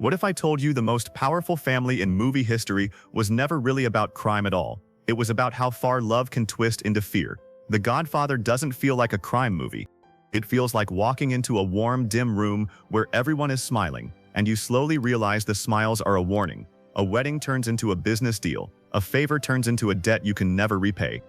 What if I told you the most powerful family in movie history was never really about crime at all? It was about how far love can twist into fear. The Godfather doesn't feel like a crime movie. It feels like walking into a warm, dim room where everyone is smiling, and you slowly realize the smiles are a warning. A wedding turns into a business deal. A favor turns into a debt you can never repay.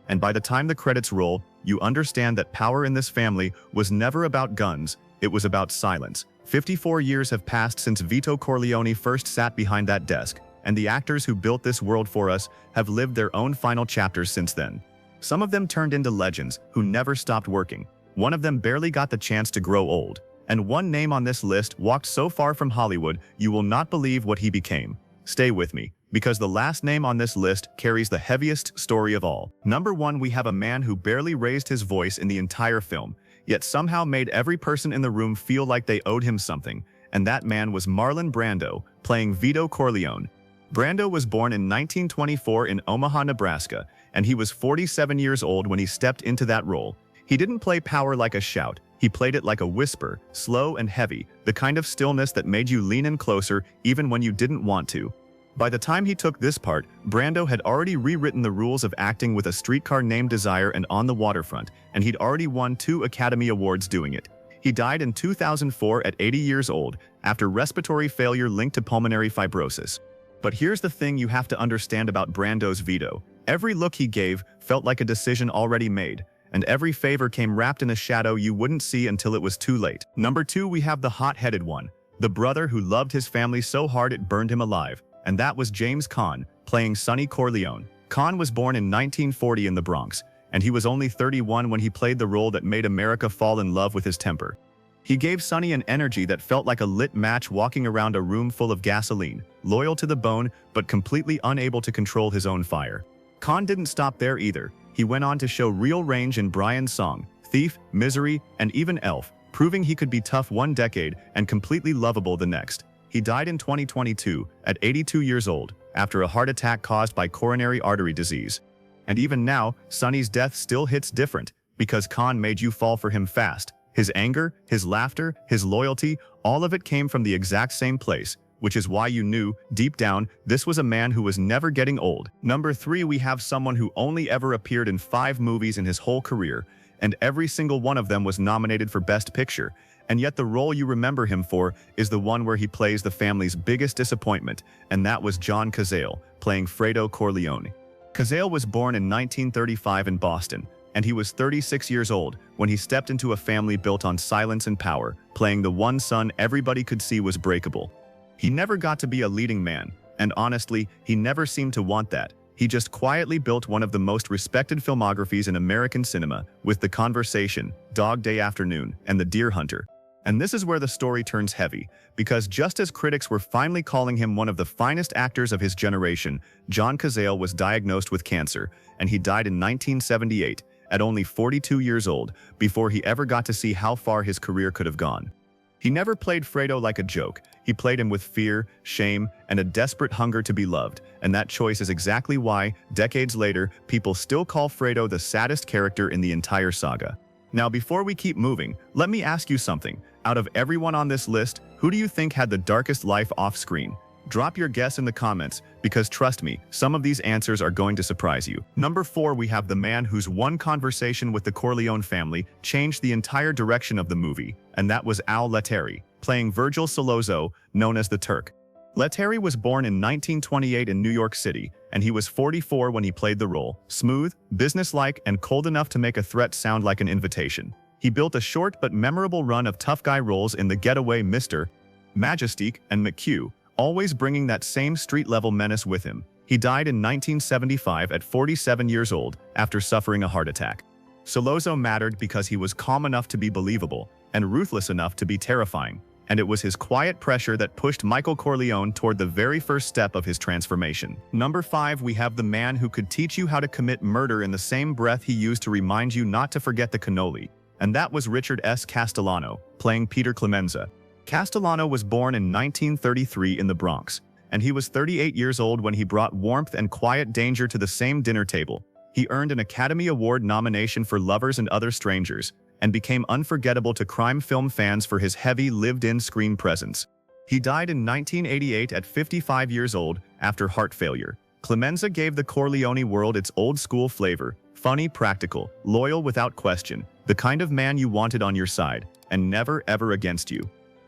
And by the time the credits roll, you understand that power in this family was never about guns, it was about silence. 54 years have passed since Vito Corleone first sat behind that desk, and the actors who built this world for us have lived their own final chapters since then. Some of them turned into legends who never stopped working. One of them barely got the chance to grow old. And one name on this list walked so far from Hollywood, you will not believe what he became. Stay with me, because the last name on this list carries the heaviest story of all. Number 1, we have a man who barely raised his voice in the entire film, yet somehow made every person in the room feel like they owed him something, and that man was Marlon Brando, playing Vito Corleone. Brando was born in 1924 in Omaha, Nebraska, and he was 47 years old when he stepped into that role. He didn't play power like a shout, he played it like a whisper, slow and heavy, the kind of stillness that made you lean in closer even when you didn't want to. By the time he took this part, Brando had already rewritten the rules of acting with A Streetcar Named Desire and On the Waterfront, and he'd already won 2 Academy Awards doing it. He died in 2004 at 80 years old, after respiratory failure linked to pulmonary fibrosis. But here's the thing you have to understand about Brando's Vito. Every look he gave felt like a decision already made, and every favor came wrapped in a shadow you wouldn't see until it was too late. Number 2, we have the hot-headed one, the brother who loved his family so hard it burned him alive. And that was James Caan, playing Sonny Corleone. Caan was born in 1940 in the Bronx, and he was only 31 when he played the role that made America fall in love with his temper. He gave Sonny an energy that felt like a lit match walking around a room full of gasoline, loyal to the bone but completely unable to control his own fire. Caan didn't stop there either. He went on to show real range in Brian's Song, Thief, Misery, and even Elf, proving he could be tough one decade and completely lovable the next. He died in 2022, at 82 years old, after a heart attack caused by coronary artery disease. And even now, Sonny's death still hits different, because Caan made you fall for him fast. His anger, his laughter, his loyalty, all of it came from the exact same place, which is why you knew, deep down, this was a man who was never getting old. Number 3, we have someone who only ever appeared in 5 movies in his whole career, and every single one of them was nominated for Best Picture. And yet the role you remember him for is the one where he plays the family's biggest disappointment, and that was John Cazale, playing Fredo Corleone. Cazale was born in 1935 in Boston, and he was 36 years old when he stepped into a family built on silence and power, playing the one son everybody could see was breakable. He never got to be a leading man, and honestly, he never seemed to want that. He just quietly built one of the most respected filmographies in American cinema, with The Conversation, Dog Day Afternoon, and The Deer Hunter. And this is where the story turns heavy, because just as critics were finally calling him one of the finest actors of his generation, John Cazale was diagnosed with cancer, and he died in 1978, at only 42 years old, before he ever got to see how far his career could have gone. He never played Fredo like a joke. He played him with fear, shame, and a desperate hunger to be loved, and that choice is exactly why, decades later, people still call Fredo the saddest character in the entire saga. Now, before we keep moving, let me ask you something. Out of everyone on this list, who do you think had the darkest life off-screen? Drop your guess in the comments, because trust me, some of these answers are going to surprise you. Number 4, we have the man whose one conversation with the Corleone family changed the entire direction of the movie, and that was Al Lettieri, playing Virgil Sollozzo, known as the Turk. Lettieri was born in 1928 in New York City, and he was 44 when he played the role, smooth, businesslike, and cold enough to make a threat sound like an invitation. He built a short but memorable run of tough guy roles in The Getaway, Mr. Majestic, and McHugh, always bringing that same street-level menace with him. He died in 1975 at 47 years old after suffering a heart attack. Sollozzo mattered because he was calm enough to be believable and ruthless enough to be terrifying, and it was his quiet pressure that pushed Michael Corleone toward the very first step of his transformation. Number 5, we have the man who could teach you how to commit murder in the same breath he used to remind you not to forget the cannoli, and that was Richard S. Castellano, playing Peter Clemenza. Castellano was born in 1933 in the Bronx, and he was 38 years old when he brought warmth and quiet danger to the same dinner table. He earned an Academy Award nomination for Lovers and Other Strangers, and became unforgettable to crime film fans for his heavy, lived-in screen presence. He died in 1988 at 55 years old after heart failure. Clemenza gave the Corleone world its old-school flavor, funny, practical, loyal without question, the kind of man you wanted on your side, and never ever against you.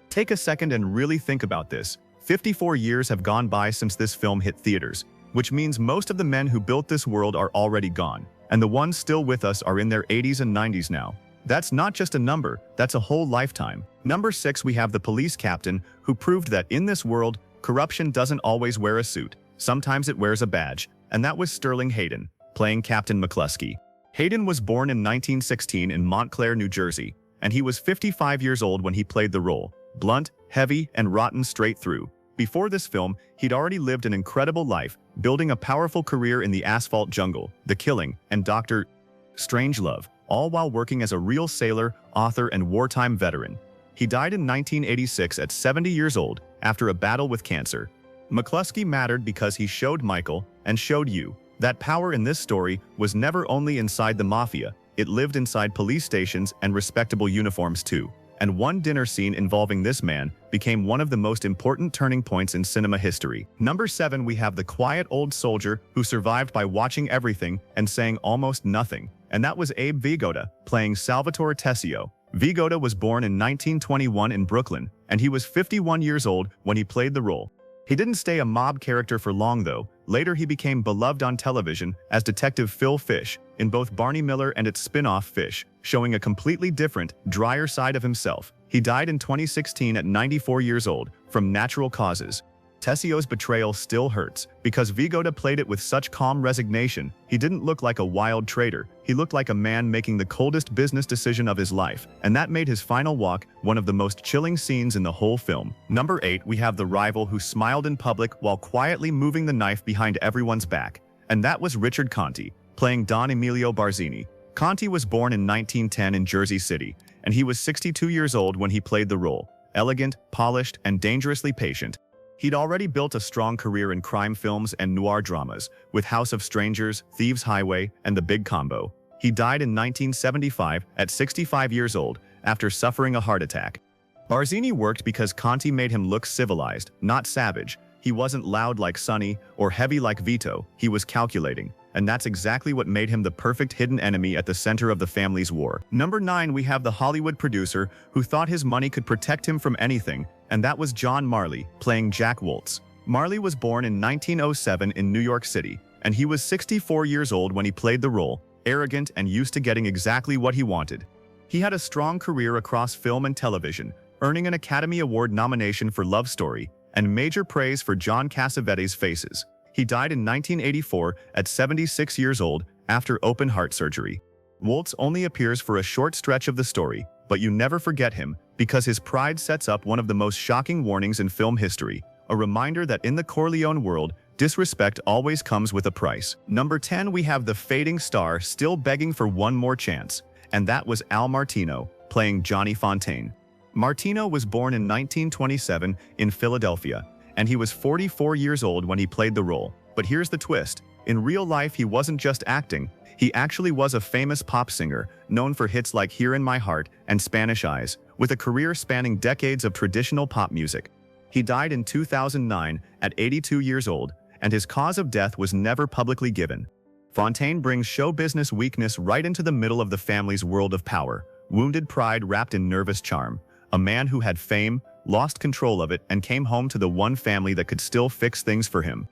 Take a second and really think about this. 54 years have gone by since this film hit theaters, which means most of the men who built this world are already gone, and the ones still with us are in their 80s and 90s now. That's not just a number, that's a whole lifetime. Number 6, we have the police captain who proved that in this world, corruption doesn't always wear a suit. Sometimes it wears a badge, and that was Sterling Hayden, playing Captain McCluskey. Hayden was born in 1916 in Montclair, New Jersey, and he was 55 years old when he played the role. Blunt, heavy, and rotten straight through. Before this film, he'd already lived an incredible life, building a powerful career in the asphalt jungle, The Killing, and Dr. Strangelove, all while working as a real sailor, author, and wartime veteran. He died in 1986 at 70 years old after a battle with cancer. McCluskey mattered because he showed Michael, and showed you, that power in this story was never only inside the mafia, it lived inside police stations and respectable uniforms too. And one dinner scene involving this man became one of the most important turning points in cinema history. Number 7, we have the quiet old soldier who survived by watching everything and saying almost nothing, and that was Abe Vigoda, playing Salvatore Tessio. Vigoda was born in 1921 in Brooklyn, and he was 51 years old when he played the role. He didn't stay a mob character for long though. Later he became beloved on television as Detective Phil Fish in both Barney Miller and its spin-off Fish, showing a completely different, drier side of himself. He died in 2016 at 94 years old from natural causes. Tessio's betrayal still hurts because Vigoda played it with such calm resignation. He didn't look like a wild traitor. He looked like a man making the coldest business decision of his life, and that made his final walk one of the most chilling scenes in the whole film. Number 8, we have the rival who smiled in public while quietly moving the knife behind everyone's back, and that was Richard Conti, playing Don Emilio Barzini. Conti was born in 1910 in Jersey City, and he was 62 years old when he played the role. Elegant, polished, and dangerously patient. He'd already built a strong career in crime films and noir dramas, with House of Strangers, Thieves Highway, and The Big Combo. He died in 1975 at 65 years old after suffering a heart attack. Barzini worked because Conti made him look civilized, not savage. He wasn't loud like Sonny or heavy like Vito, he was calculating. And that's exactly what made him the perfect hidden enemy at the center of the family's war. Number 9, we have the Hollywood producer who thought his money could protect him from anything, and that was John Marley, playing Jack Woltz. Marley was born in 1907 in New York City, and he was 64 years old when he played the role, arrogant and used to getting exactly what he wanted. He had a strong career across film and television, earning an Academy Award nomination for Love Story, and major praise for John Cassavetes' Faces. He died in 1984 at 76 years old after open heart surgery. Woltz only appears for a short stretch of the story, but you never forget him because his pride sets up one of the most shocking warnings in film history, a reminder that in the Corleone world, disrespect always comes with a price. Number 10, we have the fading star still begging for one more chance, and that was Al Martino, playing Johnny Fontaine. Martino was born in 1927 in Philadelphia, and he was 44 years old when he played the role. But here's the twist. In real life, he wasn't just acting. He actually was a famous pop singer, known for hits like Here in My Heart and Spanish Eyes, with a career spanning decades of traditional pop music. He died in 2009 at 82 years old, and his cause of death was never publicly given. Fontaine brings show business weakness right into the middle of the family's world of power, wounded pride wrapped in nervous charm. A man who had fame, lost control of it, and came home to the one family that could still fix things for him.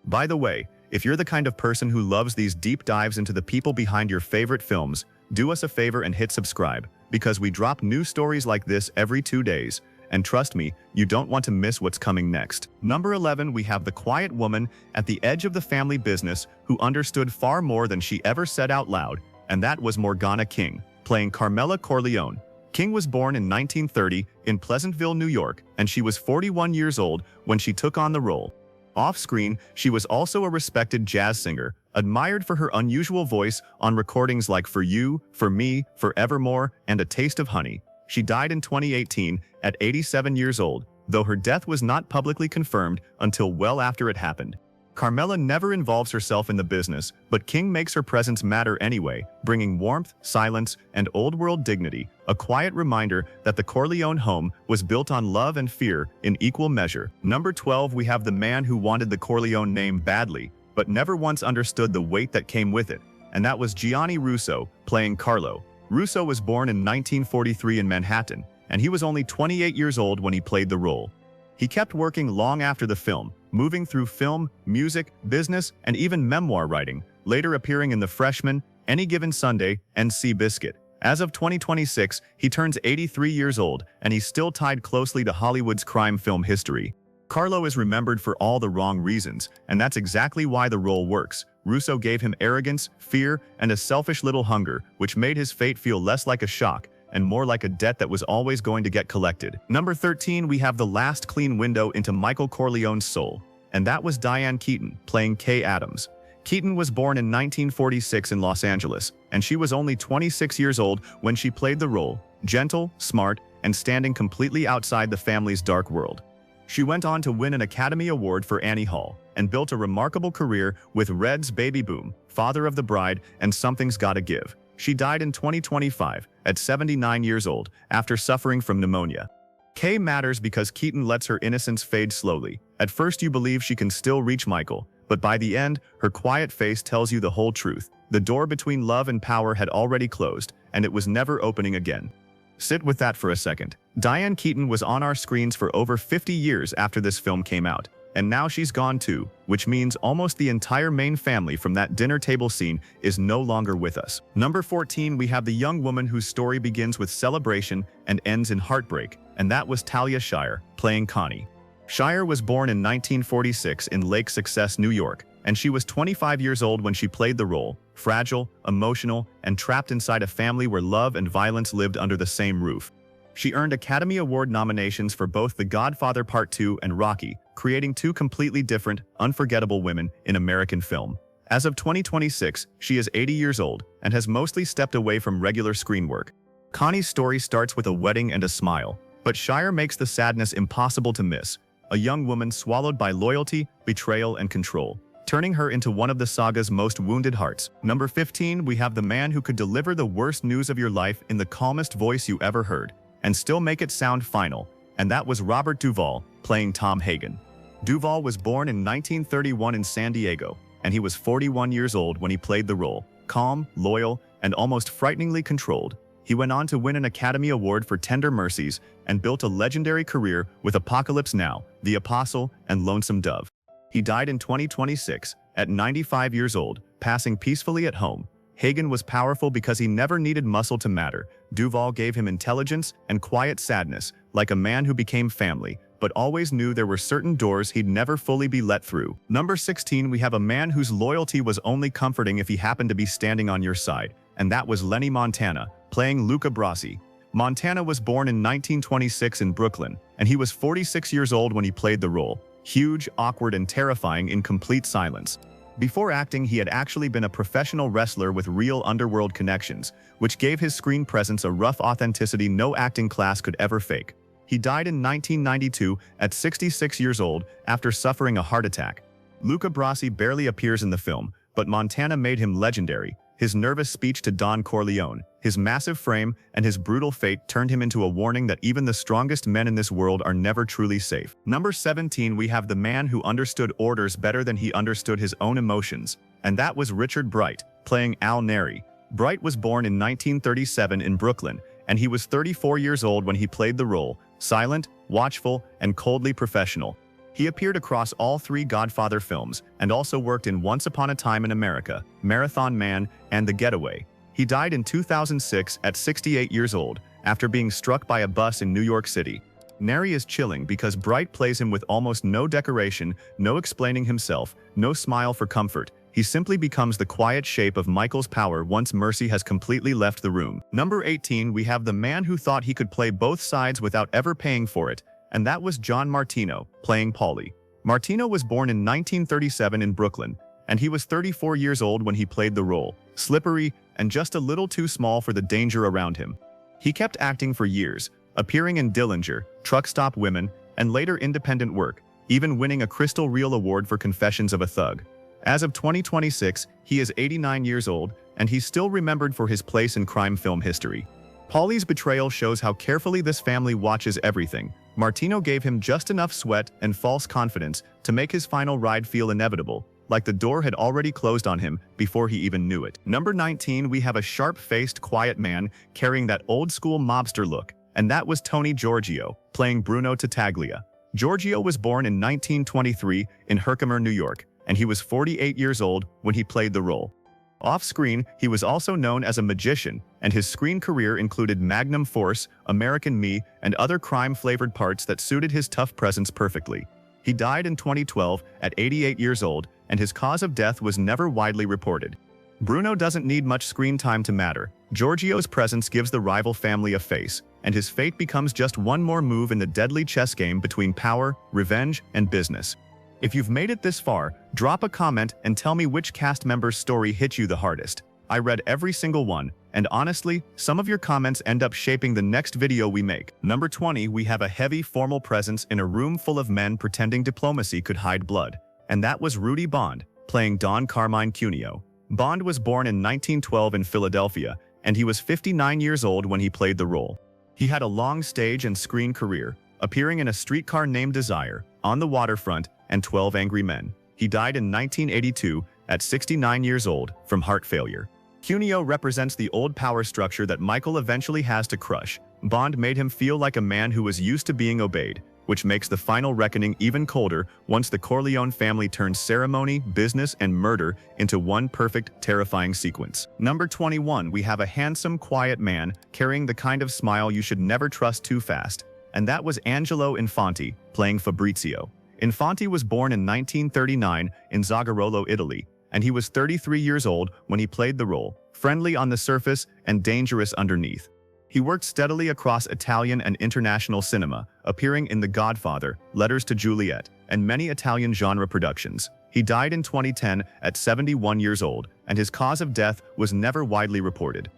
By the way, if you're the kind of person who loves these deep dives into the people behind your favorite films, do us a favor and hit subscribe, because we drop new stories like this every 2 days, and trust me, you don't want to miss what's coming next. Number 11, we have the quiet woman at the edge of the family business who understood far more than she ever said out loud, and that was Morgana King, playing Carmela Corleone. King was born in 1930 in Pleasantville, New York, and she was 41 years old when she took on the role. Off-screen, she was also a respected jazz singer, admired for her unusual voice on recordings like For You, For Me, Forevermore, and A Taste of Honey. She died in 2018 at 87 years old, though her death was not publicly confirmed until well after it happened. Carmela never involves herself in the business, but King makes her presence matter anyway, bringing warmth, silence, and old-world dignity, a quiet reminder that the Corleone home was built on love and fear in equal measure. Number 12, we have the man who wanted the Corleone name badly, but never once understood the weight that came with it, and that was Gianni Russo, playing Carlo. Russo was born in 1943 in Manhattan, and he was only 28 years old when he played the role. He kept working long after the film, moving through film, music, business, and even memoir writing, later appearing in The Freshman, Any Given Sunday, and Seabiscuit. As of 2026, he turns 83 years old, and he's still tied closely to Hollywood's crime film history. Carlo is remembered for all the wrong reasons, and that's exactly why the role works. Russo gave him arrogance, fear, and a selfish little hunger, which made his fate feel less like a shock and more like a debt that was always going to get collected. Number 13, we have the last clean window into Michael Corleone's soul, and that was Diane Keaton, playing Kay Adams. Keaton was born in 1946 in Los Angeles, and she was only 26 years old when she played the role, gentle, smart, and standing completely outside the family's dark world. She went on to win an Academy Award for Annie Hall, and built a remarkable career with Red's Baby Boom, Father of the Bride, and Something's Gotta Give. She died in 2025, at 79 years old, after suffering from pneumonia. Kay matters because Keaton lets her innocence fade slowly. At first you believe she can still reach Michael, but by the end, her quiet face tells you the whole truth. The door between love and power had already closed, and it was never opening again. Sit with that for a second. Diane Keaton was on our screens for over 50 years after this film came out. And now she's gone too, which means almost the entire main family from that dinner table scene is no longer with us. Number 14, we have the young woman whose story begins with celebration and ends in heartbreak, and that was Talia Shire, playing Connie. Shire was born in 1946 in Lake Success, New York, and she was 25 years old when she played the role, fragile, emotional, and trapped inside a family where love and violence lived under the same roof. She earned Academy Award nominations for both The Godfather Part 2 and Rocky, creating two completely different, unforgettable women in American film. As of 2026, she is 80 years old and has mostly stepped away from regular screen work. Connie's story starts with a wedding and a smile, but Shire makes the sadness impossible to miss, a young woman swallowed by loyalty, betrayal, and control, turning her into one of the saga's most wounded hearts. Number 15, we have the man who could deliver the worst news of your life in the calmest voice you ever heard, and still make it sound final, and that was Robert Duvall, playing Tom Hagen. Duvall was born in 1931 in San Diego, and he was 41 years old when he played the role, calm, loyal, and almost frighteningly controlled. He went on to win an Academy Award for Tender Mercies and built a legendary career with Apocalypse Now, The Apostle, and Lonesome Dove. He died in 2026, at 95 years old, passing peacefully at home. Hagen was powerful because he never needed muscle to matter. Duvall gave him intelligence and quiet sadness, like a man who became family, but always knew there were certain doors he'd never fully be let through. Number 16, we have a man whose loyalty was only comforting if he happened to be standing on your side, and that was Lenny Montana, playing Luca Brasi. Montana was born in 1926 in Brooklyn, and he was 46 years old when he played the role, huge, awkward, and terrifying in complete silence. Before acting, he had actually been a professional wrestler with real underworld connections, which gave his screen presence a rough authenticity no acting class could ever fake. He died in 1992 at 66 years old after suffering a heart attack. Luca Brasi barely appears in the film, but Montana made him legendary. His nervous speech to Don Corleone, his massive frame, and his brutal fate turned him into a warning that even the strongest men in this world are never truly safe. Number 17, we have the man who understood orders better than he understood his own emotions, and that was Richard Bright, playing Al Neri. Bright was born in 1937 in Brooklyn, and he was 34 years old when he played the role, silent, watchful, and coldly professional. He appeared across all three Godfather films and also worked in Once Upon a Time in America, Marathon Man, and The Getaway. He died in 2006 at 68 years old after being struck by a bus in New York City. Neri is chilling because Bright plays him with almost no decoration, no explaining himself, no smile for comfort. He simply becomes the quiet shape of Michael's power once Mercy has completely left the room. Number 18, we have the man who thought he could play both sides without ever paying for it, and that was John Martino, playing Paulie. Martino was born in 1937 in Brooklyn, and he was 34 years old when he played the role, slippery and just a little too small for the danger around him. He kept acting for years, appearing in Dillinger, Truck Stop Women, and later independent work, even winning a Crystal Reel Award for Confessions of a Thug. As of 2026, he is 89 years old, and he's still remembered for his place in crime film history. Paulie's betrayal shows how carefully this family watches everything. Martino gave him just enough sweat and false confidence to make his final ride feel inevitable, like the door had already closed on him before he even knew it. Number 19, we have a sharp-faced, quiet man carrying that old-school mobster look, and that was Tony Giorgio, playing Bruno Tattaglia. Giorgio was born in 1923 in Herkimer, New York, and he was 48 years old when he played the role. Off-screen, he was also known as a magician, and his screen career included Magnum Force, American Me, and other crime-flavored parts that suited his tough presence perfectly. He died in 2012 at 88 years old, and his cause of death was never widely reported. Bruno doesn't need much screen time to matter. Giorgio's presence gives the rival family a face, and his fate becomes just one more move in the deadly chess game between power, revenge, and business. If you've made it this far, drop a comment and tell me which cast member's story hit you the hardest. I read every single one, and honestly, some of your comments end up shaping the next video we make. Number 20, we have a heavy, formal presence in a room full of men pretending diplomacy could hide blood. And that was Rudy Bond, playing Don Carmine Cuneo. Bond was born in 1912 in Philadelphia, and he was 59 years old when he played the role. He had a long stage and screen career, appearing in A Streetcar Named Desire, On the Waterfront, and 12 Angry Men. He died in 1982 at 69 years old from heart failure. Cuneo represents the old power structure that Michael eventually has to crush. Bond made him feel like a man who was used to being obeyed, which makes the final reckoning even colder once the Corleone family turns ceremony, business, and murder into one perfect, terrifying sequence. Number 21, we have a handsome, quiet man carrying the kind of smile you should never trust too fast, and that was Angelo Infanti, playing Fabrizio. Infanti was born in 1939 in Zagarolo, Italy, and he was 33 years old when he played the role, friendly on the surface and dangerous underneath. He worked steadily across Italian and international cinema, appearing in The Godfather, Letters to Juliet, and many Italian genre productions. He died in 2010 at 71 years old, and his cause of death was never widely reported.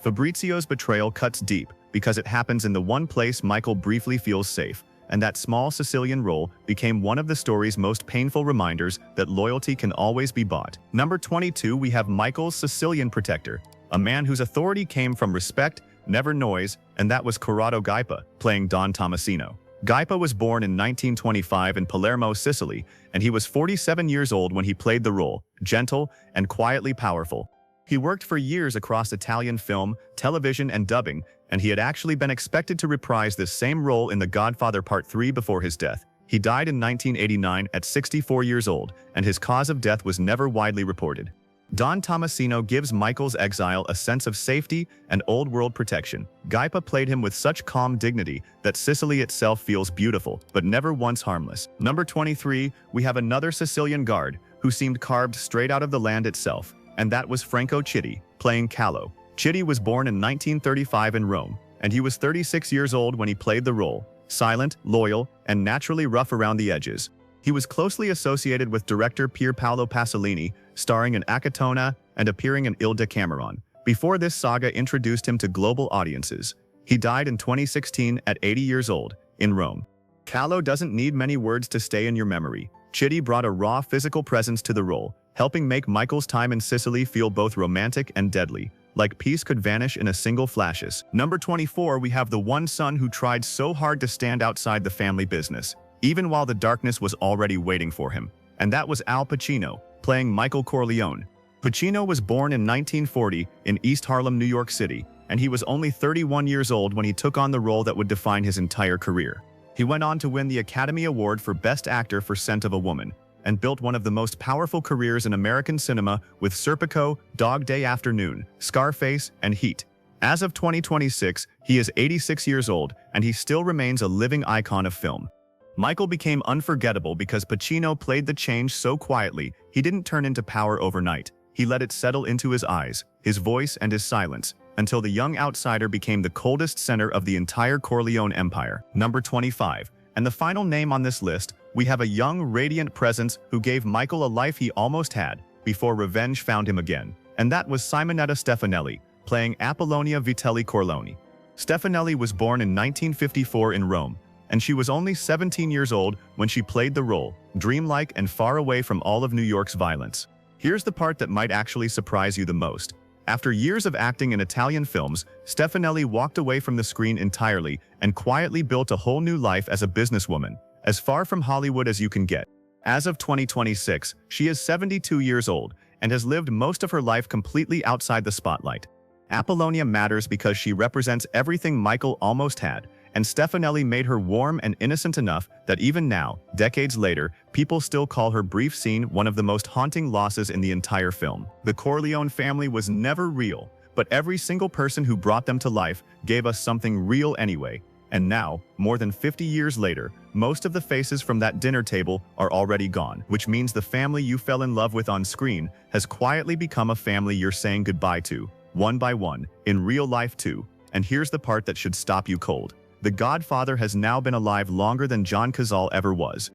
Fabrizio's betrayal cuts deep because it happens in the one place Michael briefly feels safe, and that small Sicilian role became one of the story's most painful reminders that loyalty can always be bought. Number 22, we have Michael's Sicilian protector, a man whose authority came from respect, never noise, and that was Corrado Gaipa, playing Don Tomasino. Gaipa was born in 1925 in Palermo, Sicily, and he was 47 years old when he played the role, gentle and quietly powerful. He worked for years across Italian film, television, and dubbing, and he had actually been expected to reprise this same role in The Godfather Part 3 before his death. He died in 1989 at 64 years old, and his cause of death was never widely reported. Don Tomasino gives Michael's exile a sense of safety and old-world protection. Gaipa played him with such calm dignity that Sicily itself feels beautiful, but never once harmless. Number 23, we have another Sicilian guard who seemed carved straight out of the land itself, and that was Franco Chitti, playing Callo. Chitti was born in 1935 in Rome, and he was 36 years old when he played the role, silent, loyal, and naturally rough around the edges. He was closely associated with director Pier Paolo Pasolini, starring in Acatona and appearing in Il Decameron, before this saga introduced him to global audiences. He died in 2016 at 80 years old, in Rome. Callo doesn't need many words to stay in your memory. Chitti brought a raw physical presence to the role, helping make Michael's time in Sicily feel both romantic and deadly, like peace could vanish in a single flashes. Number 24, we have the one son who tried so hard to stand outside the family business, even while the darkness was already waiting for him. And that was Al Pacino, playing Michael Corleone. Pacino was born in 1940 in East Harlem, New York City, and he was only 31 years old when he took on the role that would define his entire career. He went on to win the Academy Award for Best Actor for Scent of a Woman, and built one of the most powerful careers in American cinema with Serpico, Dog Day Afternoon, Scarface, and Heat. As of 2026, he is 86 years old, and he still remains a living icon of film. Michael became unforgettable because Pacino played the change so quietly. He didn't turn into power overnight. He let it settle into his eyes, his voice, and his silence, until the young outsider became the coldest center of the entire Corleone empire. Number 25. And the final name on this list, we have a young, radiant presence who gave Michael a life he almost had before revenge found him again. And that was Simonetta Stefanelli, playing Apollonia Vitelli Corleone. Stefanelli was born in 1954 in Rome, and she was only 17 years old when she played the role, dreamlike and far away from all of New York's violence. Here's the part that might actually surprise you the most. After years of acting in Italian films, Stefanelli walked away from the screen entirely and quietly built a whole new life as a businesswoman, as far from Hollywood as you can get. As of 2026, she is 72 years old and has lived most of her life completely outside the spotlight. Apollonia matters because she represents everything Michael almost had, and Stefanelli made her warm and innocent enough that even now, decades later, people still call her brief scene one of the most haunting losses in the entire film. The Corleone family was never real, but every single person who brought them to life gave us something real anyway. And now, more than 50 years later, most of the faces from that dinner table are already gone, which means the family you fell in love with on screen has quietly become a family you're saying goodbye to, one by one, in real life too. And here's the part that should stop you cold. The Godfather has now been alive longer than John Cazale ever was.